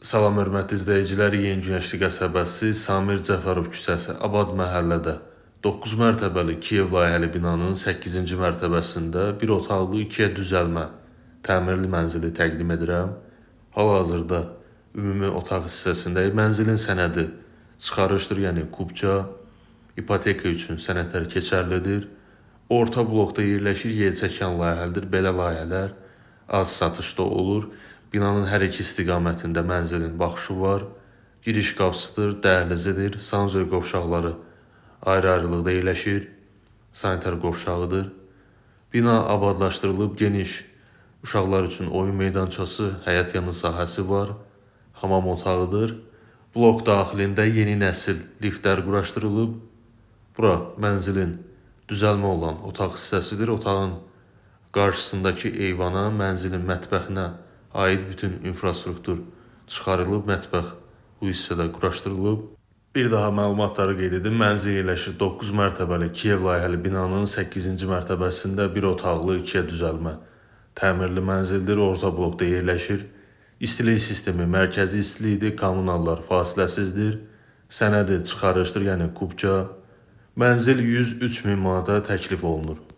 Salam hörmətli izləyicilər, Yeni Günəşli qəsəbəsi Samir Cəfərov küçəsi Abad məhəllədə 9 mərtəbəli Kiyev layihəli binanın 8-ci mərtəbəsində bir otaqlı 2-yə düzəlmə təmirli mənzili təqdim edirəm. Hal-hazırda ümumi otaq hissəsində mənzilin sənədi çıxarışdır, yəni kubça, ipoteka üçün sənədlər keçərlidir. Orta blokda yerləşir, yelçəkən layihəlidir. Belə layihələr az satışda olur. Binanın hər iki istiqamətində mənzilin baxışı var. Giriş qapısıdır, dəhlizidir, sanuzel qovşaqları ayrı-ayrılıqda yerləşir. Sanitar qovşağıdır. Bina abadlaşdırılıb, geniş uşaqlar üçün oyun meydançası, həyət yanı sahəsi var. Hamam otağıdır. Blok daxilində yeni nəsil liftlər quraşdırılıb. Bura mənzilin düzəlmə olan otaq hissəsidir. Otağın qarşısındakı eyvana, mənzilin mətbəxinə aid bütün infrastruktur çıxarılıb, mətbəx bu hissədə quraşdırılıb. Bir daha məlumatları qeyd edim. Mənzil yerləşir 9 mərtəbəli Kiyev layihəli binanın 8-ci mərtəbəsində bir otaqlı 2-yə düzəlmə təmirli mənzildir. Orta blokda yerləşir. İstilik sistemi mərkəzi istilikdir, kommunallar fasiləsizdir. Sənədi çıxarışdır, yəni kubça. Mənzil 103 min manata təklif olunur.